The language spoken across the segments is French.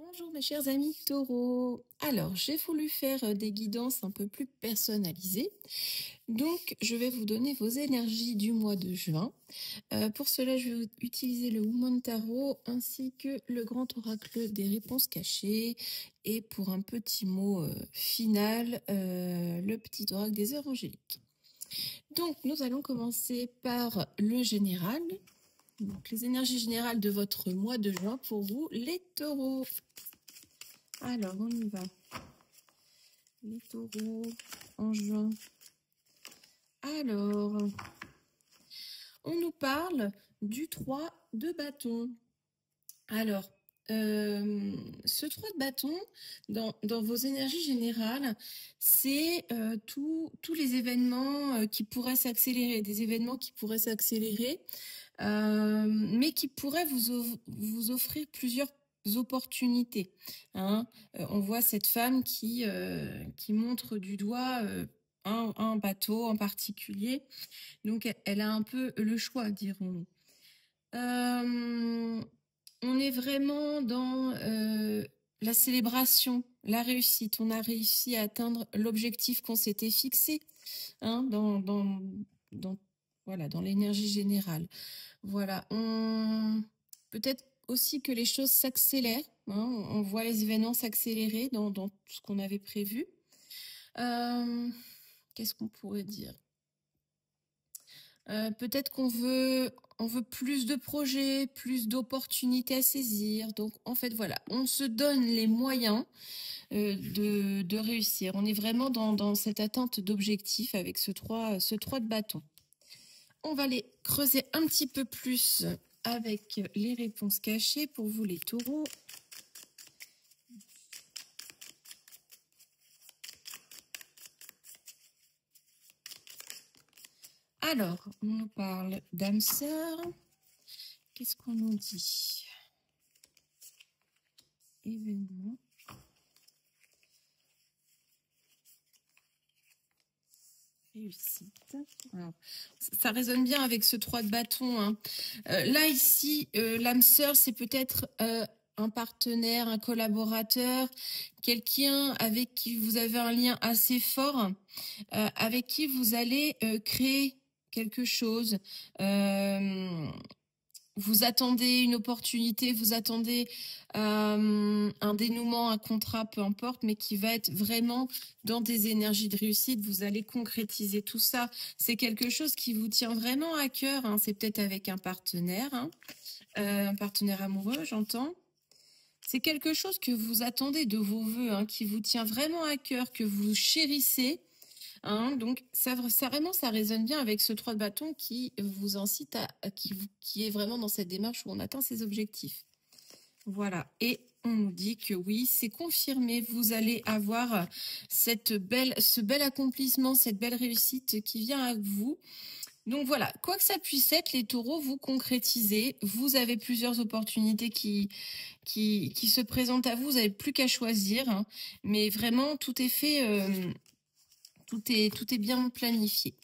Bonjour mes chers amis taureaux. Alors, j'ai voulu faire des guidances un peu plus personnalisées. Donc, je vais vous donner vos énergies du mois de juin. Pour cela, je vais utiliser le Woman Tarot ainsi que le grand oracle des réponses cachées. Et pour un petit mot final, le petit oracle des heures angéliques. Donc, nous allons commencer par le général. Donc, les énergies générales de votre mois de juin pour vous, les taureaux. Alors, on y va. Les taureaux en juin. Alors, on nous parle du 3 de bâton. Alors, ce 3 de bâton, dans vos énergies générales, c'est tous les événements qui pourraient s'accélérer, des événements qui pourraient s'accélérer, mais qui pourraient vous offrir plusieurs opportunités. Hein. On voit cette femme qui montre du doigt un bateau en particulier. Donc, elle a un peu le choix, dirons-nous. On est vraiment dans la célébration, la réussite. On a réussi à atteindre l'objectif qu'on s'était fixé hein, dans l'énergie générale. Voilà. Peut-être aussi que les choses s'accélèrent. Hein, on voit les événements s'accélérer dans ce qu'on avait prévu. Qu'est-ce qu'on pourrait dire ? Peut-être qu'on veut plus de projets, plus d'opportunités à saisir. Donc, en fait, voilà, on se donne les moyens de réussir. On est vraiment dans cette atteinte d'objectifs avec ce 3 de bâton. On va les creuser un petit peu plus avec les réponses cachées pour vous, les taureaux. Alors, on nous parle d'âme sœur. Qu'est-ce qu'on nous dit ? Événement. Réussite. Alors, ça résonne bien avec ce 3 de bâton. Hein. Là, ici, l'âme sœur, c'est peut-être un partenaire, un collaborateur, quelqu'un avec qui vous avez un lien assez fort, avec qui vous allez créer quelque chose. Vous attendez une opportunité, vous attendez un dénouement, un contrat, peu importe, mais qui va être vraiment dans des énergies de réussite. Vous allez concrétiser tout ça. C'est quelque chose qui vous tient vraiment à cœur. Hein. C'est peut-être avec un partenaire amoureux, j'entends. C'est quelque chose que vous attendez de vos voeux, hein, qui vous tient vraiment à cœur, que vous chérissez. Hein, donc ça résonne bien avec ce 3 de bâton qui vous incite qui est vraiment dans cette démarche où on atteint ses objectifs. Voilà. Et on nous dit que oui, c'est confirmé. Vous allez avoir ce bel accomplissement, cette belle réussite qui vient à vous. Donc voilà, quoi que ça puisse être, les taureaux, vous concrétisez. Vous avez plusieurs opportunités qui se présentent à vous. Vous n'avez plus qu'à choisir. Hein, mais vraiment, tout est fait... Tout est bien planifié.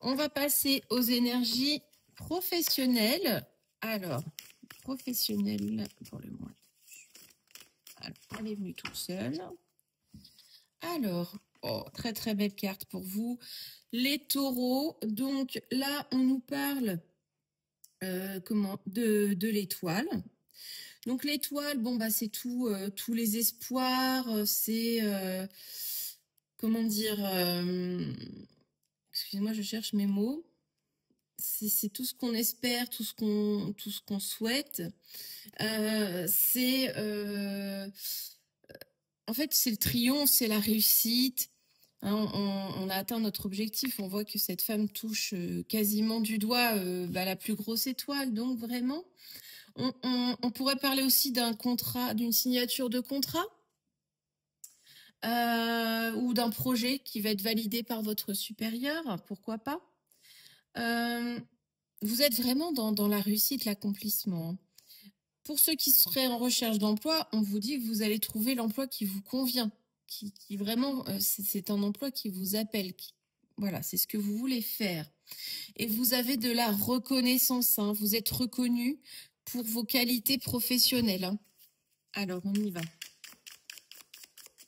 On va passer aux énergies professionnelles. Alors, professionnelle pour le mois. Alors, elle est venue toute seule. Alors, très très belle carte pour vous. Les taureaux. Donc là, on nous parle de l'étoile. Donc l'étoile, bon bah c'est tous les espoirs, c'est comment dire, excusez-moi, je cherche mes mots. C'est tout ce qu'on espère, tout ce qu'on souhaite. En fait, c'est le triomphe, c'est la réussite. Hein, on a atteint notre objectif. On voit que cette femme touche quasiment du doigt la plus grosse étoile. Donc vraiment, on pourrait parler aussi d'un contrat, d'une signature de contrat. Ou d'un projet qui va être validé par votre supérieur, pourquoi pas. Vous êtes vraiment dans la réussite, l'accomplissement. Pour ceux qui seraient en recherche d'emploi, on vous dit que vous allez trouver l'emploi qui vous convient, qui vraiment, c'est un emploi qui vous appelle. Voilà, c'est ce que vous voulez faire. Et vous avez de la reconnaissance, hein, vous êtes reconnu pour vos qualités professionnelles. Hein. Alors, on y va.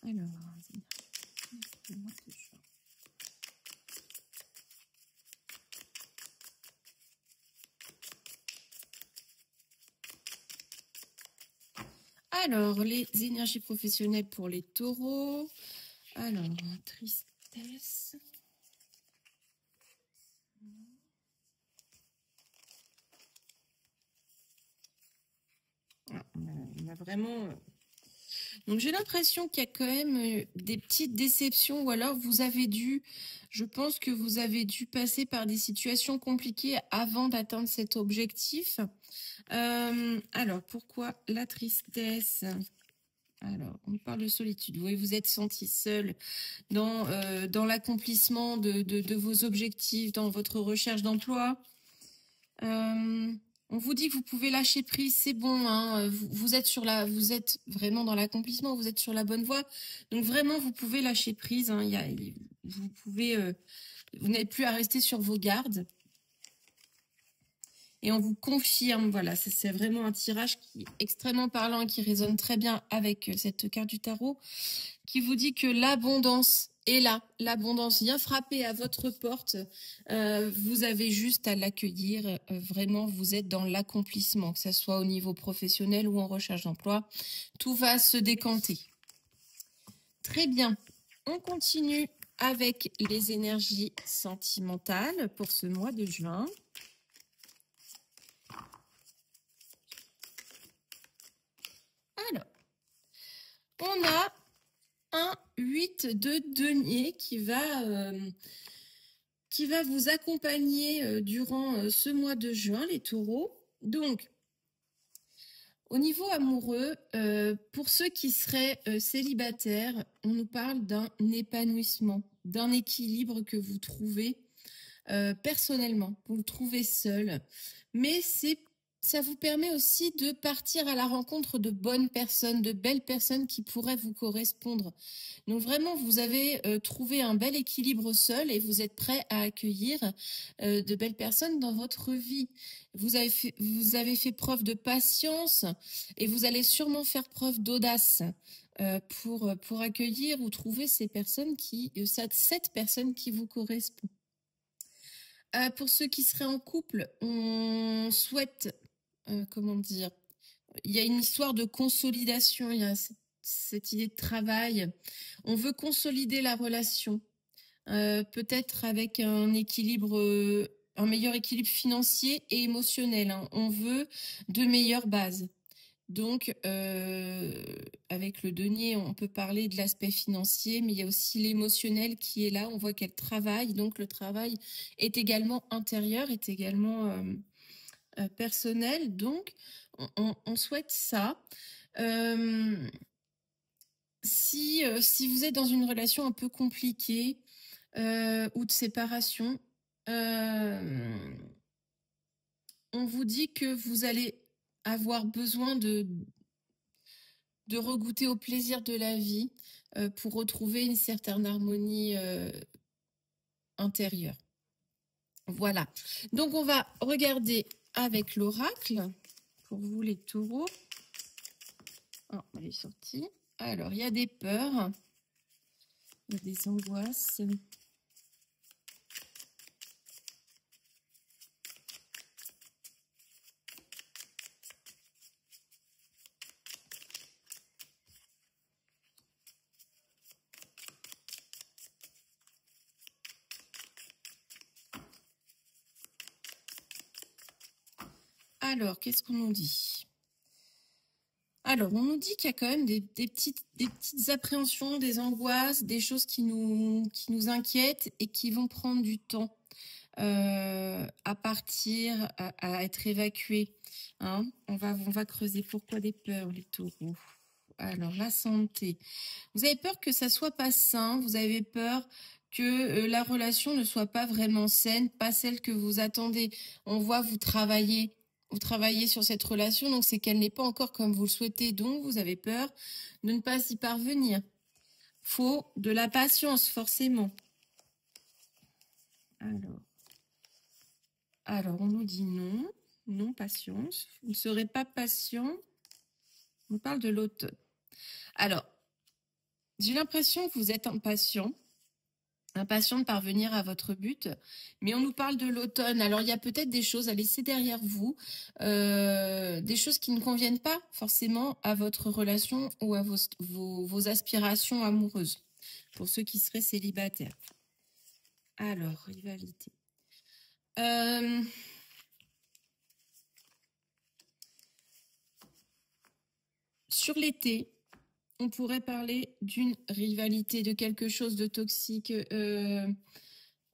Alors, alors, les énergies professionnelles pour les taureaux. Alors, tristesse. On a vraiment... Donc, j'ai l'impression qu'il y a quand même des petites déceptions ou alors vous avez dû... Je pense que vous avez dû passer par des situations compliquées avant d'atteindre cet objectif. Alors, pourquoi la tristesse? Alors, on parle de solitude. Vous vous êtes senti seul dans l'accomplissement de vos objectifs, dans votre recherche d'emploi. On vous dit que vous pouvez lâcher prise, c'est bon. Hein, vous êtes vraiment dans l'accomplissement, vous êtes sur la bonne voie. Donc vraiment, vous pouvez lâcher prise. Hein, vous n'êtes plus à rester sur vos gardes. Et on vous confirme, voilà, c'est vraiment un tirage qui est extrêmement parlant et qui résonne très bien avec cette carte du tarot, qui vous dit que l'abondance est là. L'abondance vient frapper à votre porte. Vous avez juste à l'accueillir. Vraiment, vous êtes dans l'accomplissement, que ce soit au niveau professionnel ou en recherche d'emploi. Tout va se décanter. Très bien. On continue avec les énergies sentimentales pour ce mois de juin. Alors, on a un 8 de denier qui va vous accompagner durant ce mois de juin, les taureaux. Donc, au niveau amoureux, pour ceux qui seraient célibataires, on nous parle d'un épanouissement, d'un équilibre que vous trouvez personnellement. Vous le trouvez seul. Mais ça vous permet aussi de partir à la rencontre de bonnes personnes, de belles personnes qui pourraient vous correspondre. Donc vraiment, vous avez trouvé un bel équilibre seul et vous êtes prêt à accueillir de belles personnes dans votre vie. Vous avez fait preuve de patience et vous allez sûrement faire preuve d'audace pour accueillir ou trouver cette personne qui vous correspond. Pour ceux qui seraient en couple, on souhaite, comment dire, il y a une histoire de consolidation, il y a cette idée de travail. On veut consolider la relation, peut-être avec un équilibre, un meilleur équilibre financier et émotionnel. Hein. On veut de meilleures bases. Donc, avec le denier, on peut parler de l'aspect financier, mais il y a aussi l'émotionnel qui est là. On voit qu'elle travaille, donc le travail est également intérieur, est également personnel. Donc, on souhaite ça. Si vous êtes dans une relation un peu compliquée ou de séparation, on vous dit que vous allez avoir besoin de regoûter au plaisir de la vie pour retrouver une certaine harmonie intérieure. Voilà. Donc, on va regarder avec l'oracle pour vous, les taureaux. Oh, elle est sortie. Alors, il y a des peurs, il y a des angoisses. Alors, qu'est-ce qu'on nous dit? Alors, on nous dit qu'il y a quand même des petites appréhensions, des angoisses, des choses qui nous inquiètent et qui vont prendre du temps à partir, à être évacuées. Hein. On va creuser. Pourquoi des peurs, les taureaux? Alors, la santé. Vous avez peur que ça soit pas sain, vous avez peur que la relation ne soit pas vraiment saine, pas celle que vous attendez. On voit vous travaillez sur cette relation, donc c'est qu'elle n'est pas encore comme vous le souhaitez, donc vous avez peur de ne pas y parvenir. Faut de la patience, forcément. Alors on nous dit non, patience. Vous ne serez pas patient. On parle de l'automne. Alors, j'ai l'impression que vous êtes impatient de parvenir à votre but, mais on nous parle de l'automne. Alors, il y a peut-être des choses à laisser derrière vous, des choses qui ne conviennent pas forcément à votre relation ou à vos aspirations amoureuses, pour ceux qui seraient célibataires. Alors, rivalité. Sur l'été, on pourrait parler d'une rivalité, de quelque chose de toxique,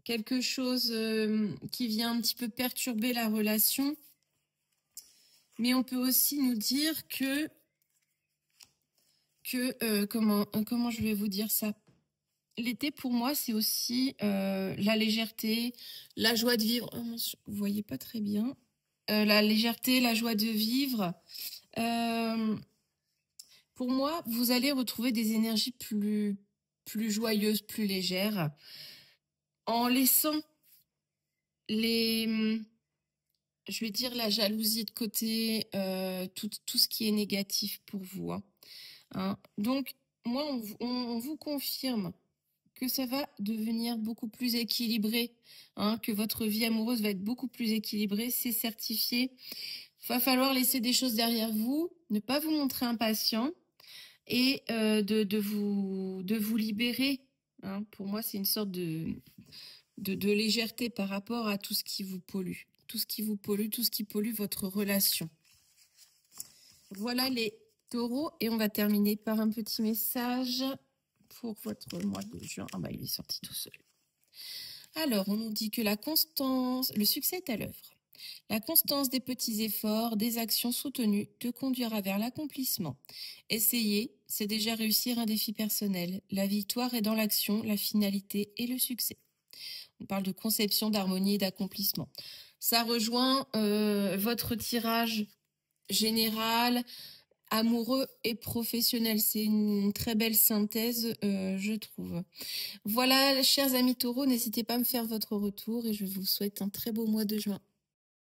quelque chose qui vient un petit peu perturber la relation. Mais on peut aussi nous dire que comment je vais vous dire ça? L'été, pour moi, c'est aussi la légèreté, la joie de vivre. Oh, vous voyez pas très bien. La légèreté, la joie de vivre. Pour moi, vous allez retrouver des énergies plus joyeuses, plus légères, en laissant je vais dire la jalousie de côté, tout ce qui est négatif pour vous. Hein. Donc, moi, on vous confirme que ça va devenir beaucoup plus équilibré, que votre vie amoureuse va être beaucoup plus équilibrée, c'est certifié. Il va falloir laisser des choses derrière vous, ne pas vous montrer impatient et de vous libérer. Pour moi, c'est une sorte de légèreté par rapport à tout ce qui vous pollue. Tout ce qui vous pollue, tout ce qui pollue votre relation. Voilà les taureaux. Et on va terminer par un petit message pour votre mois de juin. Ah bah il est sorti tout seul. Alors, on nous dit que la constance, le succès est à l'œuvre. La constance des petits efforts, des actions soutenues te conduira vers l'accomplissement. Essayer, c'est déjà réussir un défi personnel. La victoire est dans l'action, la finalité et le succès. On parle de conception, d'harmonie et d'accomplissement. Ça rejoint votre tirage général, amoureux et professionnel. C'est une très belle synthèse, je trouve. Voilà, chers amis taureaux, n'hésitez pas à me faire votre retour et je vous souhaite un très beau mois de juin.